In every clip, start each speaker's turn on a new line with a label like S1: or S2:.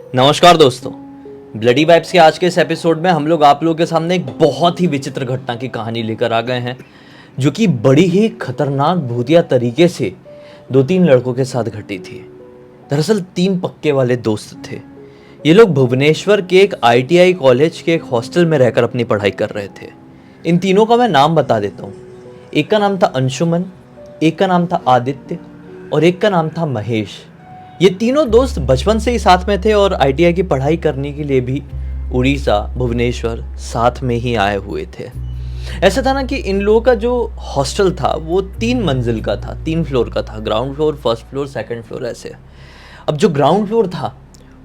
S1: नमस्कार दोस्तों। Bloody vibes के आज के इस एपिसोड में हम लोग आप लोगों के सामने एक बहुत ही विचित्र घटना की कहानी लेकर आ गए हैं, जो कि बड़ी ही खतरनाक भूतिया तरीके से दो तीन लड़कों के साथ घटी थी। दरअसल तीन पक्के वाले दोस्त थे। ये लोग भुवनेश्वर के एक आईटीआई कॉलेज के एक हॉस्टल में रहकर अपनी पढ़ाई कर रहे थे। इन तीनों का मैं नाम बता देता हूँ। एक का नाम था अंशुमन, एक का नाम था आदित्य और एक का नाम था महेश। ये तीनों दोस्त बचपन से ही साथ में थे और आईटीआई की पढ़ाई करने के लिए भी उड़ीसा भुवनेश्वर साथ में ही आए हुए थे। ऐसा था ना कि इन लोगों का जो हॉस्टल था वो 3 मंजिल का था, 3 फ्लोर का था। Ground floor, first floor, second floor ऐसे। अब जो ग्राउंड फ्लोर था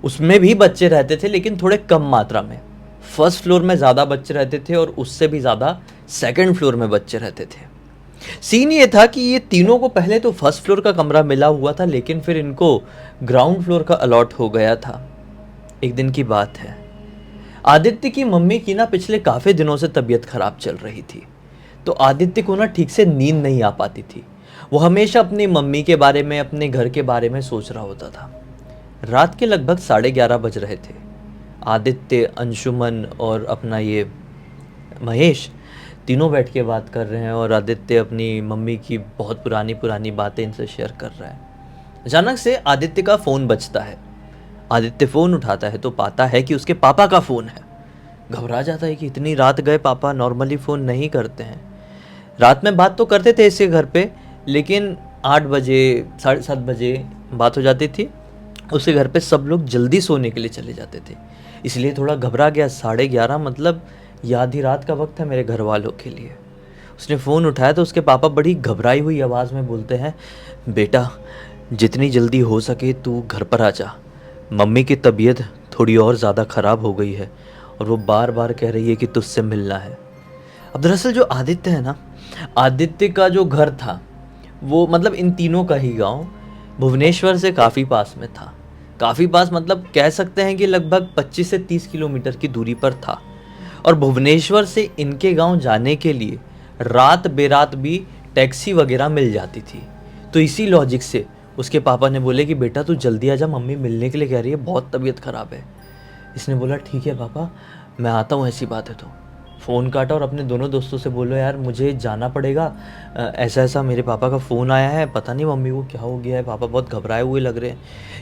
S1: उसमें भी बच्चे रहते थे, लेकिन थोड़े कम मात्रा में। फर्स्ट फ्लोर में ज़्यादा बच्चे रहते थे और उससे भी ज़्यादा सेकंड फ्लोर में बच्चे रहते थे। सीन ये था कि ये तीनों को पहले तो फर्स्ट फ्लोर का कमरा मिला हुआ था, लेकिन फिर इनको ग्राउंड फ्लोर का अलॉट हो गया था। एक दिन की बात है, आदित्य की मम्मी की ना पिछले काफ़ी दिनों से तबीयत खराब चल रही थी। तो आदित्य को ना ठीक से नींद नहीं आ पाती थी। वो हमेशा अपनी मम्मी के बारे में, अपने घर के बारे में सोच रहा होता था। रात के लगभग 11:30 बज रहे थे। आदित्य, अंशुमन और अपना ये महेश तीनों बैठ के बात कर रहे हैं और आदित्य अपनी मम्मी की बहुत पुरानी पुरानी बातें इनसे शेयर कर रहा है। अचानक से आदित्य का फ़ोन बजता है। आदित्य फ़ोन उठाता है तो पाता है कि उसके पापा का फ़ोन है। घबरा जाता है कि इतनी रात गए, पापा नॉर्मली फ़ोन नहीं करते हैं। रात में बात तो करते थे इसके घर पे, लेकिन 8 बजे, 7:30 बजे बात हो जाती थी। उसके घर पे सब लोग जल्दी सोने के लिए चले जाते थे, इसलिए थोड़ा घबरा गया। 11:30 मतलब आधी रात का वक्त है मेरे घर वालों के लिए। उसने फ़ोन उठाया तो उसके पापा बड़ी घबराई हुई आवाज़ में बोलते हैं, बेटा जितनी जल्दी हो सके तू घर पर आ जा। मम्मी की तबीयत थोड़ी और ज़्यादा ख़राब हो गई है और वो बार बार कह रही है कि तुझसे मिलना है। अब दरअसल जो आदित्य है ना, आदित्य का जो घर था वो मतलब इन तीनों का ही गांव भुवनेश्वर से काफ़ी पास में था। काफ़ी पास मतलब कह सकते हैं कि लगभग 25 से 30 किलोमीटर की दूरी पर था। और भुवनेश्वर से इनके गांव जाने के लिए रात बेरात भी टैक्सी वगैरह मिल जाती थी। तो इसी लॉजिक से उसके पापा ने बोले कि बेटा तू जल्दी आ जा, मम्मी मिलने के लिए कह रही है, बहुत तबीयत ख़राब है। इसने बोला ठीक है पापा, मैं आता हूँ, ऐसी बात है तो। फ़ोन काटा और अपने दोनों दोस्तों से बोलो यार मुझे जाना पड़ेगा, ऐसा ऐसा मेरे पापा का फ़ोन आया है, पता नहीं मम्मी को क्या हो गया है, पापा बहुत घबराए हुए लग रहे हैं।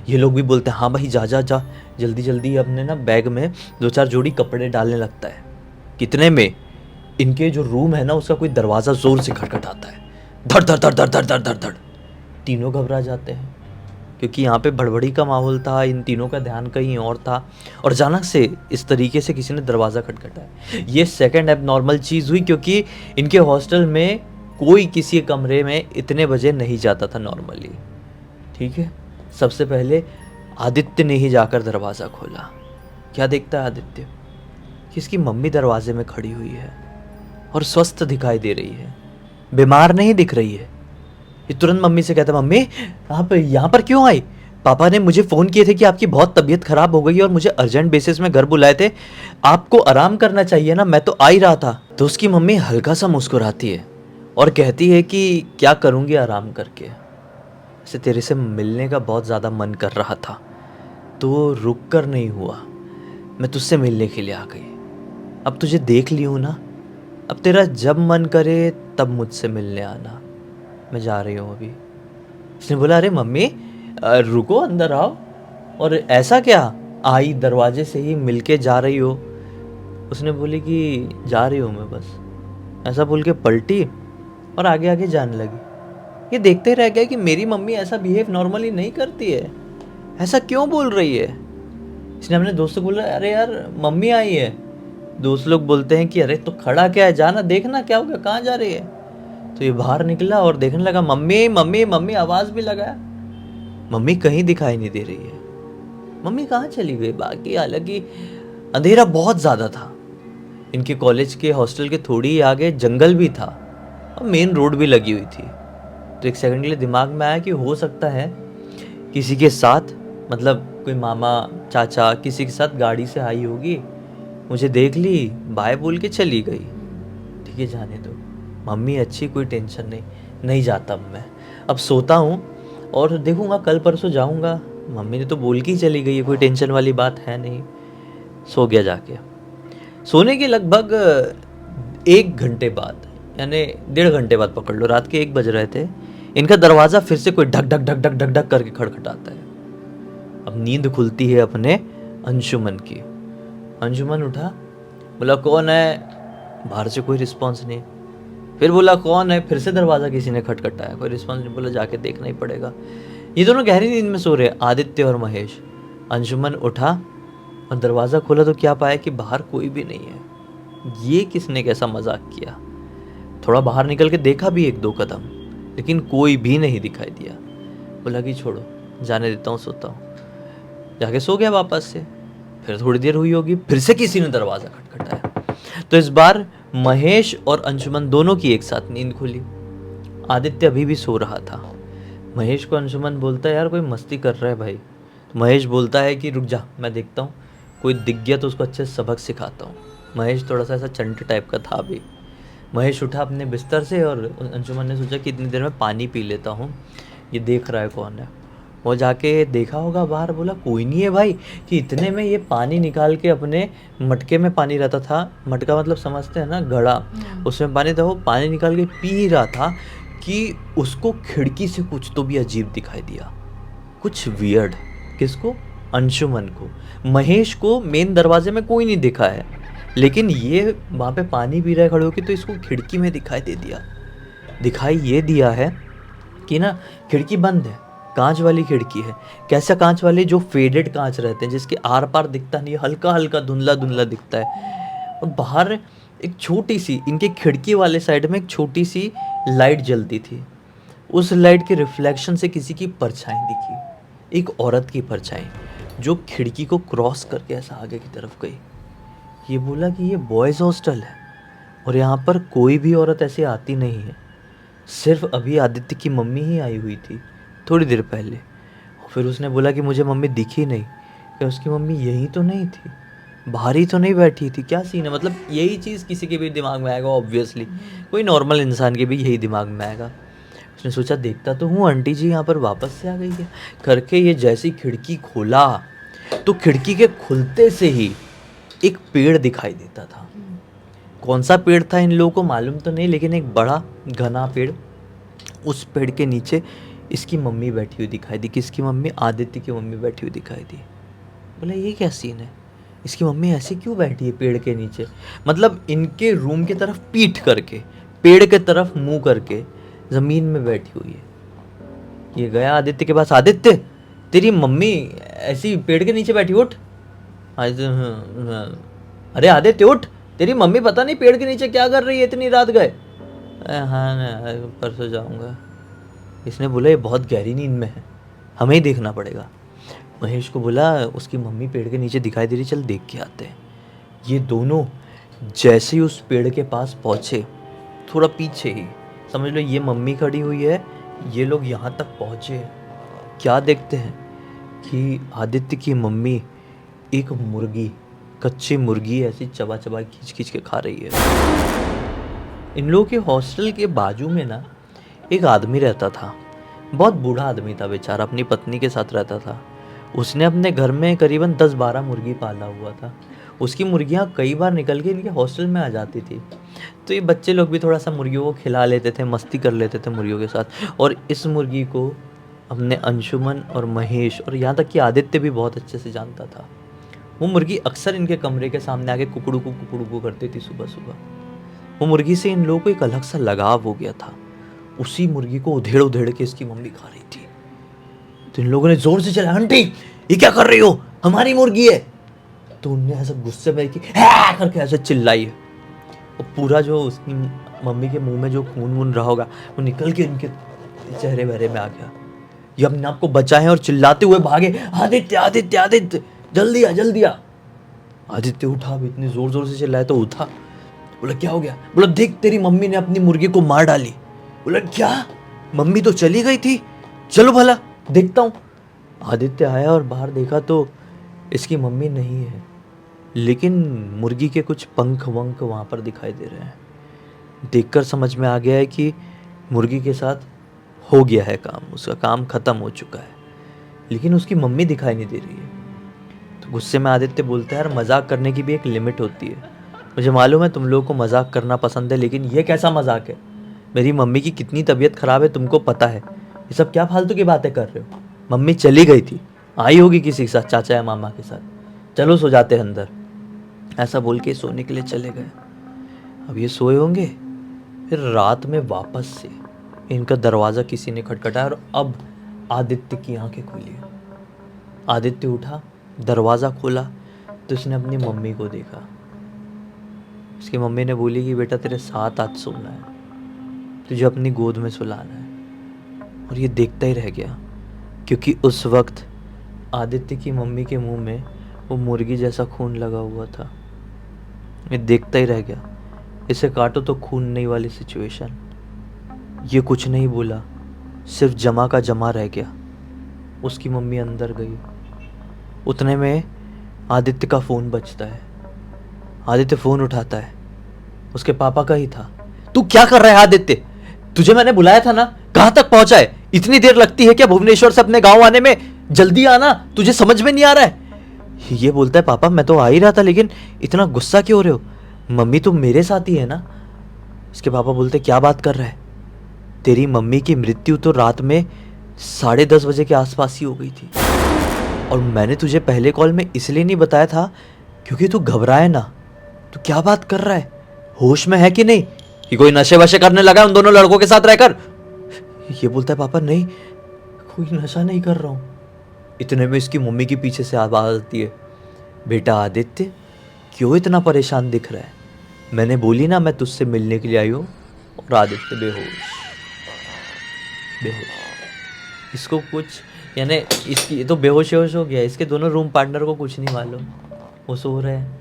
S1: ये लोग भी बोलते हैं हाँ भाई जा जा जा, जल्दी जल्दी। अपने ना बैग में 2-4 जोड़ी कपड़े डालने लगता है। कितने में इनके जो रूम है ना उसका कोई दरवाज़ा ज़ोर से खटखटाता है। धड़ धड़ धड़ धड़ धड़ धड़ धड़ धड़। तीनों घबरा जाते हैं क्योंकि यहाँ पे भड़बड़ी का माहौल था, इन तीनों का ध्यान कहीं और था। और अचानक से इस तरीके से किसी ने दरवाज़ा खटखटाया। ये सेकंड एब नॉर्मल चीज़ हुई क्योंकि इनके हॉस्टल में कोई किसी कमरे में इतने बजे नहीं जाता था नॉर्मली। ठीक है, सबसे पहले आदित्य ने ही जाकर दरवाज़ा खोला। क्या देखता है आदित्य कि इसकी मम्मी दरवाजे में खड़ी हुई है और स्वस्थ दिखाई दे रही है, बीमार नहीं दिख रही है। ये तुरंत मम्मी से कहता है मम्मी आप यहाँ पर क्यों आई? पापा ने मुझे फ़ोन किए थे कि आपकी बहुत तबीयत ख़राब हो गई और मुझे अर्जेंट बेसिस में घर बुलाए थे, आपको आराम करना चाहिए ना, मैं तो आ ही रहा था। तो उसकी मम्मी हल्का सा मुस्कुराती है और कहती है कि क्या करूँगी आराम करके, ऐसे तेरे से मिलने का बहुत ज़्यादा मन कर रहा था तो रुक कर नहीं हुआ, मैं तुझसे मिलने के लिए आ गई। अब तुझे देख ली हूँ ना, अब तेरा जब मन करे तब मुझसे मिलने आना, मैं जा रही हूँ अभी। उसने बोला अरे मम्मी रुको, अंदर आओ। और ऐसा क्या, आई दरवाजे से ही मिलके जा रही हो? उसने बोली कि जा रही हूँ मैं बस। ऐसा बोल के पलटी और आगे आगे जाने लगी। ये देखते रह गया कि मेरी मम्मी ऐसा बिहेव नॉर्मली नहीं करती है, ऐसा क्यों बोल रही है। इसने अपने दोस्त को बोला अरे यार मम्मी आई है। दोस्त लोग बोलते हैं कि अरे तो खड़ा क्या है, जाना देखना क्या हो गया, कहाँ जा रही है। तो ये बाहर निकला और देखने लगा, मम्मी मम्मी मम्मी आवाज़ भी लगाया, मम्मी कहीं दिखाई नहीं दे रही है। मम्मी कहाँ चली गई? बाकी हालांकि अंधेरा बहुत ज़्यादा था। इनके कॉलेज के हॉस्टल के थोड़ी ही आगे जंगल भी था और मेन रोड भी लगी हुई थी। तो एक सेकंड के लिए दिमाग में आया कि हो सकता है किसी के साथ, मतलब कोई मामा चाचा किसी के साथ गाड़ी से आई होगी, मुझे देख ली, बाय बोल के चली गई। ठीक है जाने दो, मम्मी अच्छी, कोई टेंशन नहीं, नहीं जाता अब मैं, अब सोता हूँ और देखूँगा कल परसों जाऊँगा, मम्मी ने तो बोल के ही चली गई है, कोई टेंशन वाली बात है नहीं। सो गया जाके। सोने के लगभग 1 घंटे बाद, यानी 1.5 घंटे बाद पकड़ लो, रात के 1 बज रहे थे, इनका दरवाज़ा फिर से कोई ढक ढक ढक ढक ढक ढक करके खटखटाता है। अब नींद खुलती है अपने अंशुमन की। अंशुमन उठा, बोला कौन है? बाहर से कोई रिस्पॉन्स नहीं। फिर बोला कौन है? फिर से दरवाज़ा किसी ने खटखटाया, कोई रिस्पॉन्स नहीं। बोला जाके देखना ही पड़ेगा। ये दोनों गहरी नींद में सो रहे, आदित्य और महेश। अंशुमन उठा और दरवाज़ा खोला तो क्या पाया कि बाहर कोई भी नहीं है। ये किसने कैसा मजाक किया? थोड़ा बाहर निकल के देखा भी 1-2 कदम, लेकिन कोई भी नहीं दिखाई दिया। बोला कि छोड़ो, जाने देता हूँ, सोता हूँ। जाके सो गया वापस से। फिर थोड़ी देर हुई होगी, फिर से किसी ने दरवाज़ा खटखटाया। तो इस बार महेश और अंशुमन दोनों की एक साथ नींद खुली। आदित्य अभी भी सो रहा था। महेश को अंशुमन बोलता है यार कोई मस्ती कर रहा है भाई। तो महेश बोलता है कि रुक जा, मैं देखता हूँ, कोई दिख गया तो उसको अच्छे से सबक सिखाता हूँ। महेश थोड़ा सा ऐसा चंट टाइप का था भी। महेश उठा अपने बिस्तर से और अंशुमन ने सोचा कि इतनी देर में पानी पी लेता हूँ, ये देख रहा है कौन है। वो जाके देखा होगा बाहर, बोला कोई नहीं है भाई। कि इतने में ये पानी निकाल के अपने मटके में पानी रहता था, मटका मतलब समझते हैं ना, घड़ा, उसमें पानी था, वो पानी निकाल के पी रहा था कि उसको खिड़की से कुछ तो भी अजीब दिखाई दिया, कुछ वियर्ड। किसको? अंशुमन को। महेश को मेन दरवाजे में कोई नहीं दिखा है, लेकिन ये वहाँ पे पानी पी रहा है खड़े होकर, तो इसको खिड़की में दिखाई ये दिया है कि ना खिड़की बंद है, कांच वाली खिड़की है। कैसा कांच वाली? जो फेडेड कांच रहते हैं, जिसके आर पार दिखता नहीं, हल्का हल्का धुंधला धुंधला दिखता है। और बाहर एक छोटी सी, इनके खिड़की वाले साइड में एक छोटी सी लाइट जलती थी। उस लाइट के रिफ्लेक्शन से किसी की परछाई दिखी, एक औरत की परछाई, जो खिड़की को क्रॉस करके ऐसा आगे की तरफ गई। ये बोला कि ये बॉयज़ हॉस्टल है और यहाँ पर कोई भी औरत ऐसे आती नहीं है, सिर्फ अभी आदित्य की मम्मी ही आई हुई थी थोड़ी देर पहले। फिर उसने बोला कि मुझे मम्मी दिखी नहीं, क्या उसकी मम्मी यहीं तो नहीं थी, बाहर ही तो नहीं बैठी थी, क्या सीन है? मतलब यही चीज़ किसी के भी दिमाग में आएगा ऑब्वियसली, कोई नॉर्मल इंसान के भी यही दिमाग में आएगा। उसने सोचा देखता तो हूँ आंटी जी यहाँ पर वापस से आ गई है करके। ये जैसी खिड़की खोला तो खिड़की के खुलते से ही एक पेड़ दिखाई देता था। कौन सा पेड़ था इन लोगों को मालूम तो नहीं, लेकिन एक बड़ा घना पेड़, उस पेड़ के नीचे इसकी मम्मी बैठी हुई दिखाई दी। किसकी मम्मी? आदित्य की मम्मी बैठी हुई दिखाई दी। बोला ये क्या सीन है, इसकी मम्मी ऐसे क्यों बैठी है पेड़ के नीचे? मतलब इनके रूम की तरफ पीठ करके, पेड़ के तरफ मुंह करके जमीन में बैठी हुई है। ये गया आदित्य के पास, आदित्य तेरी मम्मी ऐसी पेड़ के नीचे बैठी, उठ। अरे आदित्य उठ, तेरी मम्मी पता नहीं पेड़ के नीचे क्या कर रही है, इतनी रात गए। हाँ ना, परसों जाऊंगा। इसने बोला ये बहुत गहरी नींद में है, हमें ही देखना पड़ेगा। महेश को बोला उसकी मम्मी पेड़ के नीचे दिखाई दे रही, चल देख के आते हैं। ये दोनों जैसे ही उस पेड़ के पास पहुँचे, थोड़ा पीछे ही समझ लो ये मम्मी खड़ी हुई है, ये लोग यहाँ तक पहुँचे, क्या देखते हैं कि आदित्य की मम्मी एक मुर्गी, कच्ची मुर्गी ऐसी चबा चबा खींच खींच के खा रही है। इन लोगों के हॉस्टल के बाजू में ना एक आदमी रहता था, बहुत बूढ़ा आदमी था बेचारा, अपनी पत्नी के साथ रहता था। उसने अपने घर में करीबन 10-12 मुर्गी पाला हुआ था। उसकी मुर्गियाँ कई बार निकल के इनके हॉस्टल में आ जाती थी, तो ये बच्चे लोग भी थोड़ा सा मुर्गियों को खिला लेते थे, मस्ती कर लेते थे मुर्गियों के साथ। और इस मुर्गी को अपने अंशुमन और महेश और यहाँ तक कि आदित्य भी बहुत अच्छे से जानता था। वो मुर्गी अक्सर इनके कमरे के सामने आके कुकड़ू करती थी सुबह सुबह। वो मुर्गी से इन लोगों को एक अलग सा लगाव हो गया था। उसी मुर्गी को उधेड़ उधेड़ के इसकी मम्मी खा रही थी। तो इन लोगों ने जोर से चला, आंटी ये क्या कर रही हो, हमारी मुर्गी है। तो उनने ऐसा गुस्से में कि करके ऐसे चिल्लाई है, और पूरा जो उसकी मम्मी के मुंह में जो खून वून रहा होगा वो निकल के इनके चेहरे वहरे में आ गया। ये अपने आप को बचाए और चिल्लाते हुए भागे, आदित्य आदित्य आदित्य जल्दी आ जल्दी आ। आदित्य उठा, अब इतनी जोर जोर से चिल्लाया तो उठा। बोला क्या हो गया? बोला देख तेरी मम्मी ने अपनी मुर्गी को मार डाली। बोला क्या? मम्मी तो चली गई थी, चलो भला देखता हूँ। आदित्य आया और बाहर देखा तो इसकी मम्मी नहीं है, लेकिन मुर्गी के कुछ पंख वंख वहाँ पर दिखाई दे रहे हैं। देखकर समझ में आ गया है कि मुर्गी के साथ हो गया है काम, उसका काम ख़त्म हो चुका है। लेकिन उसकी मम्मी दिखाई नहीं दे रही है। तो गुस्से में आदित्य बोलता है, यार मजाक करने की भी एक लिमिट होती है। मुझे मालूम है तुम लोगों को मजाक करना पसंद है, लेकिन ये कैसा मजाक है? मेरी मम्मी की कितनी तबीयत खराब है तुमको पता है, ये सब क्या फालतू की बातें कर रहे हो? मम्मी चली गई थी, आई होगी किसी के साथ, चाचा या मामा के साथ, चलो सो जाते हैं अंदर। ऐसा बोल के सोने के लिए चले गए। अब ये सोए होंगे, फिर रात में वापस से इनका दरवाज़ा किसी ने खटखटाया और अब आदित्य की आंखें खुली। आदित्य उठा, दरवाज़ा खोला तो उसने अपनी मम्मी को देखा। उसकी मम्मी ने बोली कि बेटा तेरे साथ आज सोना है, तुझे अपनी गोद में सुलाना है। और ये देखता ही रह गया, क्योंकि उस वक्त आदित्य की मम्मी के मुंह में वो मुर्गी जैसा खून लगा हुआ था। ये देखता ही रह गया, इसे काटो तो खून नहीं वाली सिचुएशन। ये कुछ नहीं बोला, सिर्फ जमा का जमा रह गया। उसकी मम्मी अंदर गई। उतने में आदित्य का फ़ोन बजता है। आदित्य फ़ोन उठाता है, उसके पापा का ही था। तू क्या कर रहा है आदित्य? तुझे मैंने बुलाया था ना, कहाँ तक पहुंचा है? इतनी देर लगती है क्या भुवनेश्वर से अपने गांव आने में? जल्दी आना, तुझे समझ में नहीं आ रहा है? ये बोलता है, पापा मैं तो आ ही रहा था, लेकिन इतना गुस्सा क्यों हो रहे हो? मम्मी तो मेरे साथ ही है ना। इसके पापा बोलते, क्या बात कर रहा है? तेरी मम्मी की मृत्यु तो रात में 10:30 बजे के आसपास ही हो गई थी, और मैंने तुझे पहले कॉल में इसलिए नहीं बताया था क्योंकि तू घबराए ना। तू क्या बात कर रहा है? होश में है कि नहीं? कि कोई नशे वशे करने लगा उन दोनों लड़कों के साथ रहकर? ये बोलता है, पापा नहीं, कोई नशा नहीं कर रहा हूं। इतने में इसकी मम्मी के पीछे से आवाज आती है, बेटा आदित्य क्यों इतना परेशान दिख रहा है? मैंने बोली ना मैं तुझसे मिलने के लिए आई हूं। और आदित्य बेहोश। इसको कुछ यानी इसकी तो बेहोश हो गया। इसके दोनों रूम पार्टनर को कुछ नहीं मालूम, वो सो रहे हैं।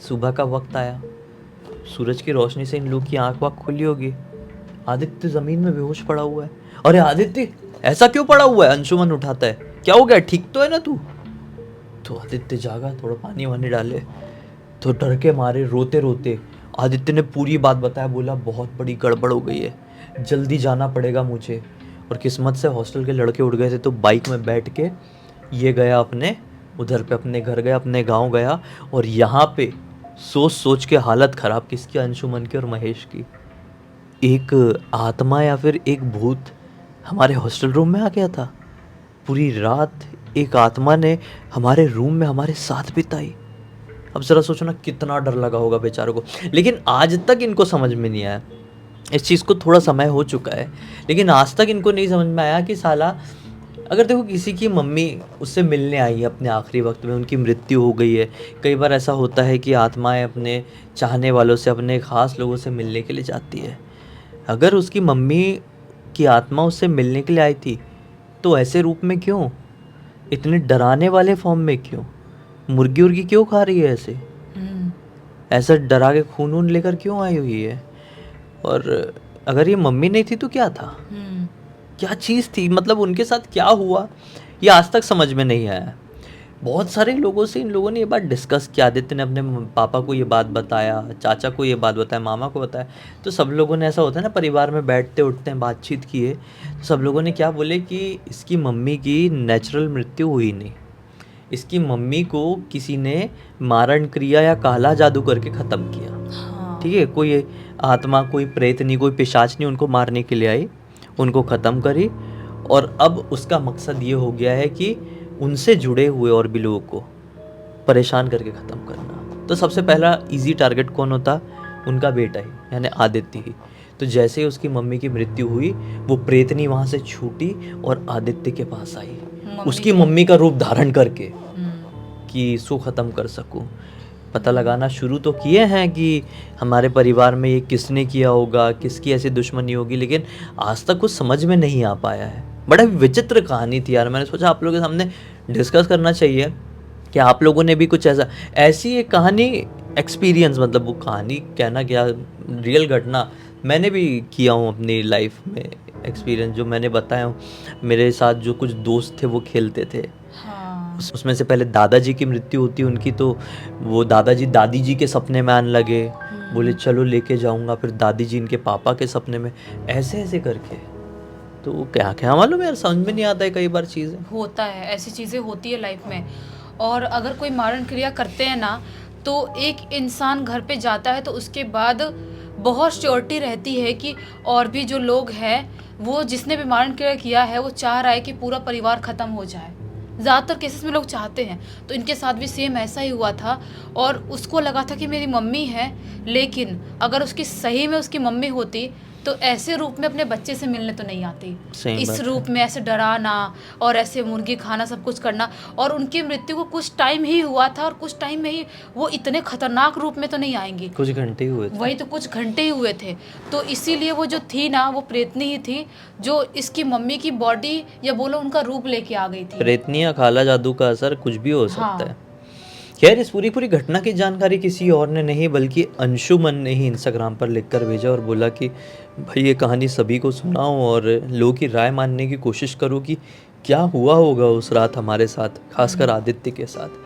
S1: सुबह का वक्त आया, सूरज की रोशनी से इन लोग की आंख वाँख खुली होगी। आदित्य जमीन में बेहोश पड़ा हुआ है। अरे आदित्य ऐसा क्यों पड़ा हुआ है? अंशुमन उठाता है, क्या हो गया, ठीक तो है ना तू? तो आदित्य जागा, थोड़ा पानी वानी डाले। तो डर के मारे रोते रोते आदित्य ने पूरी बात बताया। बोला बहुत बड़ी गड़बड़ हो गई है, जल्दी जाना पड़ेगा मुझे। और किस्मत से हॉस्टल के लड़के उठ गए थे, तो बाइक में बैठ के ये गया अपने उधर पे अपने घर गया, अपने गांव गया। और यहाँ पे सोच सोच के हालत ख़राब किसकी? अंशुमन की और महेश की। एक आत्मा या फिर एक भूत हमारे हॉस्टल रूम में आ गया था। पूरी रात एक आत्मा ने हमारे रूम में हमारे साथ बिताई। अब ज़रा सोचो ना कितना डर लगा होगा बेचारों को। लेकिन आज तक इनको समझ में नहीं आया। इस चीज़ को थोड़ा समय हो चुका है, लेकिन आज तक इनको नहीं समझ में आया कि साला अगर देखो किसी की मम्मी उससे मिलने आई है अपने आखिरी वक्त में, उनकी मृत्यु हो गई है। कई बार ऐसा होता है कि आत्माएं अपने चाहने वालों से, अपने ख़ास लोगों से मिलने के लिए जाती है। अगर उसकी मम्मी की आत्मा उससे मिलने के लिए आई थी तो ऐसे रूप में क्यों? इतने डराने वाले फॉर्म में क्यों? मुर्गी उर्गी क्यों खा रही है ऐसे? ऐसा डरा के खून वून लेकर क्यों आई हुई है? और अगर ये मम्मी नहीं थी तो क्या था? क्या चीज़ थी? मतलब उनके साथ क्या हुआ ये आज तक समझ में नहीं आया। बहुत सारे लोगों से इन लोगों ने ये बात डिस्कस किया। आदित्य ने अपने पापा को ये बात बताया, चाचा को ये बात बताया, मामा को बताया। तो सब लोगों ने, ऐसा होता है ना परिवार में बैठते उठते हैं बातचीत किए, तो सब लोगों ने क्या बोले कि इसकी मम्मी की नेचुरल मृत्यु हुई नहीं, इसकी मम्मी को किसी ने मारण क्रिया या काला जादू करके ख़त्म किया। ठीक है, कोई आत्मा, कोई प्रेत नहीं, कोई पिशाच नहीं उनको मारने के लिए आई, उनको ख़त्म करी। और अब उसका मकसद ये हो गया है कि उनसे जुड़े हुए और भी लोगों को परेशान करके ख़त्म करना। तो सबसे पहला इजी टारगेट कौन होता? उनका बेटा ही, यानी आदित्य ही। तो जैसे ही उसकी मम्मी की मृत्यु हुई, वो प्रेतनी वहाँ से छूटी और आदित्य के पास आई, उसकी मम्मी का रूप धारण करके, कि इसको ख़त्म कर सकूं। पता लगाना शुरू तो किए हैं कि हमारे परिवार में ये किसने किया होगा, किसकी ऐसी दुश्मनी होगी, लेकिन आज तक कुछ समझ में नहीं आ पाया है। बड़ा विचित्र कहानी थी यार। मैंने सोचा आप लोगों के सामने डिस्कस करना चाहिए कि आप लोगों ने भी कुछ ऐसी एक कहानी एक्सपीरियंस, मतलब वो कहानी कहना क्या, रियल घटना मैंने भी किया हूँ अपनी लाइफ में। एक्सपीरियंस जो मैंने बताया हूँ, मेरे साथ जो कुछ दोस्त थे वो खेलते थे। उसमें से पहले दादाजी की मृत्यु होती उनकी, तो वो दादाजी दादी जी के सपने में आने लगे, बोले चलो लेके जाऊंगा। फिर दादी जी इनके पापा के सपने में, ऐसे ऐसे करके। तो क्या क्या मालूम यार, समझ में नहीं आता है कई बार चीज़ें।
S2: होता है, ऐसी चीज़ें होती है लाइफ में। और अगर कोई मारण क्रिया करते हैं ना, तो एक इंसान घर पे जाता है तो उसके बाद बहुत श्योरिटी रहती है कि और भी जो लोग हैं, वो जिसने भी मारण क्रिया किया है वो चाह रहा है कि पूरा परिवार ख़त्म हो जाए। ज़्यादातर केसेस में लोग चाहते हैं। तो इनके साथ भी सेम ऐसा ही हुआ था। और उसको लगा था कि मेरी मम्मी है, लेकिन अगर उसकी सही में उसकी मम्मी होती तो ऐसे रूप में अपने बच्चे से मिलने तो नहीं आती।
S1: सही
S2: इस
S1: बात है।
S2: रूप में ऐसे डराना और ऐसे मुर्गी खाना, सब कुछ करना। और उनकी मृत्यु को कुछ टाइम ही हुआ था और कुछ टाइम में ही वो इतने खतरनाक रूप में तो नहीं आएंगी।
S1: कुछ घंटे ही हुए थे।
S2: वही तो, कुछ घंटे ही हुए थे। तो इसीलिए वो जो थी ना, वो प्रेतनी ही थी जो इसकी मम्मी की बॉडी या बोलो उनका रूप लेके आ गई थी।
S1: प्रेतनी या काला जादू का असर कुछ भी हो सकता
S2: हाँ।
S1: है। खैर, इस पूरी पूरी घटना की जानकारी किसी और ने नहीं बल्कि अंशुमन ने ही इंस्टाग्राम पर लिखकर भेजा और बोला कि भाई ये कहानी सभी को सुनाओ और लोगों की राय मानने की कोशिश करो कि क्या हुआ होगा उस रात हमारे साथ, खासकर आदित्य के साथ।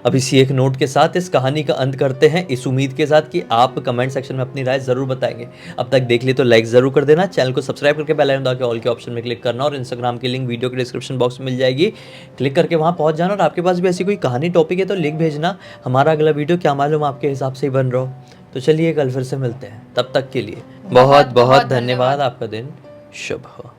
S1: अब इसी एक नोट के साथ इस कहानी का अंत करते हैं, इस उम्मीद के साथ कि आप कमेंट सेक्शन में अपनी राय जरूर बताएंगे। अब तक देख ली तो लाइक जरूर कर देना, चैनल को सब्सक्राइब करके बेल आइकन दबा के ऑल के ऑप्शन में क्लिक करना और इंस्टाग्राम की लिंक वीडियो के डिस्क्रिप्शन बॉक्स में मिल जाएगी, क्लिक करके वहां पहुंच जाना। और आपके पास भी ऐसी कोई कहानी टॉपिक है तो लिंक भेजना, हमारा अगला वीडियो क्या मालूम आपके हिसाब से ही बन रहा हो। तो चलिए कल फिर से मिलते हैं, तब तक के लिए बहुत बहुत धन्यवाद। आपका दिन शुभ हो।